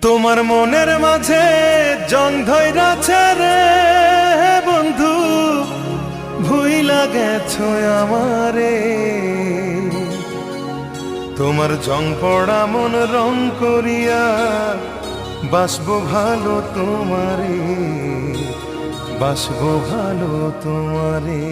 তোমার মনের মাঝে জং ধইরাছে রে বন্ধু, ভুইলা গেছো আমারে। তোমার জং পড়া মন রং করিয়া বাসবো ভালো তোমারে, বাসবো ভালো তোমারে।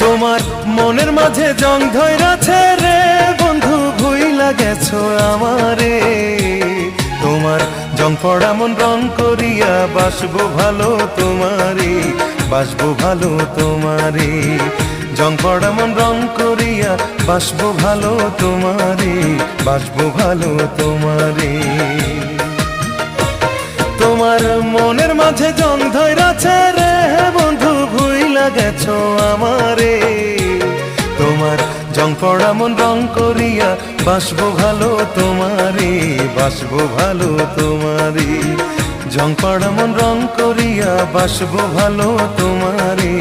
তোমার মনের মাঝে জং ধইরাছে রে বন্ধু, ভুইলা গেছো আমারে। তোমার জং পড়া মন রং করিয়া বাসবো ভালো তোমারে, বাসবো ভালো তোমারে। জং পড়া মন রং করিয়া বাসবো ভালো তোমারে, বাসবো ভালো তোমারে। তোমার মনের মাঝে জং ধইরাছে রে বন্ধু, ভুইলা গেছো আমারে। তোমার জং পড়া মন রং করিয়া বাসবো ভালো তোমারে, বাসবো ভালো তোমারে। জং পড়া মন রং করিয়া বাসবো ভালো তোমারে,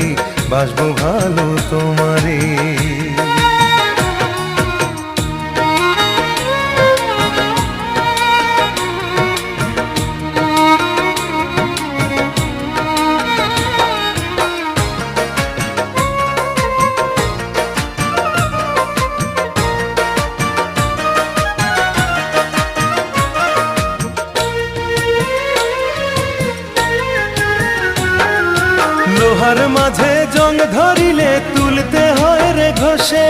বাসবো ভালো তোমারে। লোহার মাঝে জং ধরিলে তুলতে হয় রে ঘষে,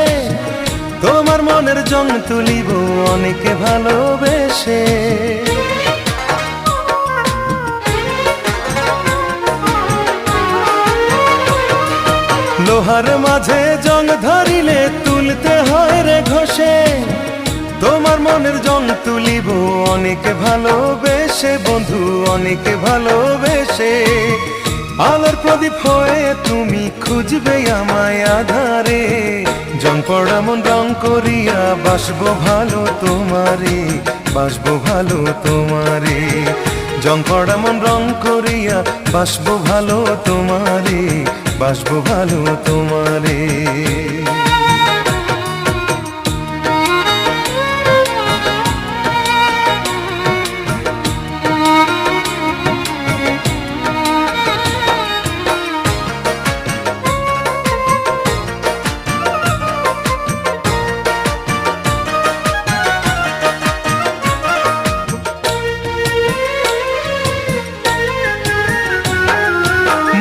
তোমার মনের জং তুলিব অনেকে ভালোবেসে। লোহার মাঝে জং ধরিলে তুলতে হয় রে ঘষে, তোমার মনের জং তুলিব অনেকে ভালোবেসে বন্ধু, অনেকে ভালোবেসে। আলোর প্রদীপ হয়ে তুমি খুঁজবে আমায় আধারে, জং পড়া মন রং করিয়া বাসবো ভালো তোমারে, বাসবো ভালো তোমারে। জং পড়া মন রং করিয়া বাসবো ভালো তোমারে, বাসবো ভালো তোমারে।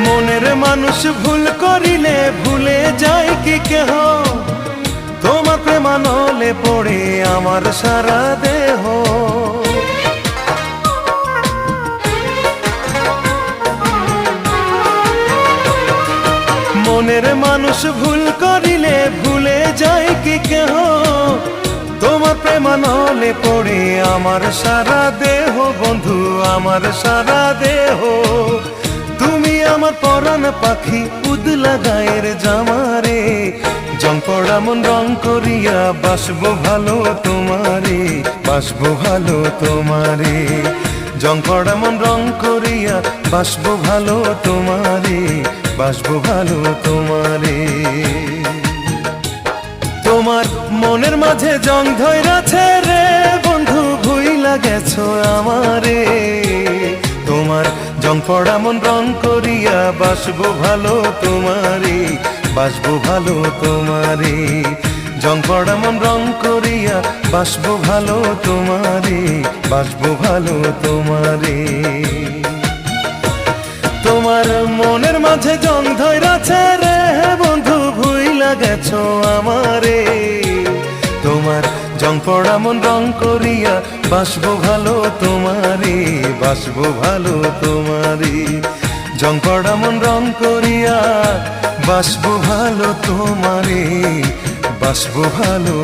মনের মানুষ ভুল করিলে ভুলে যায় কি কেহ, তোমার প্রেমানলে পড়ে আমার সারা দেহ। মনের মানুষ ভুল করিলে ভুলে যায় কি কেহ, তোমার প্রেমানলে পড়ে আমার সারা দেহ বন্ধু, আমার সারা দেহ। তুমি আমার পরাণ পাখি উদলা গায়ের জামারে, জং পড়া মন রং করিয়া বাসবো ভালো তোমারে, বাসবো ভালো তোমারে। জং পড়া মন রং করিয়া বাসবো ভালো তোমারে, বাসবো ভালো তোমারে। তোমার মনের মাঝে জং ধইরাছে রে বন্ধু, ভুইলা গেছো আমারে। তোমার জং পড়া মন রং করিয়া বাসবো ভালো তোমারে, বাসবো ভালো তোমারে। জং পড়া মন রং করিয়া বাসবো ভালো তোমারে, বাসবো ভালো তোমারে। তোমার মনের মাঝে জং ধইরাছে রে বন্ধু, ভুইলা গেছো আমারে। তোমার জং পড়া মন রং করিয়া বাসবো ভালো তোমারে, বাসবো ভালো তোমারে। জং পড়া মন রং করিয়া বাসবো ভালো তোমারে, বাসবো ভালো।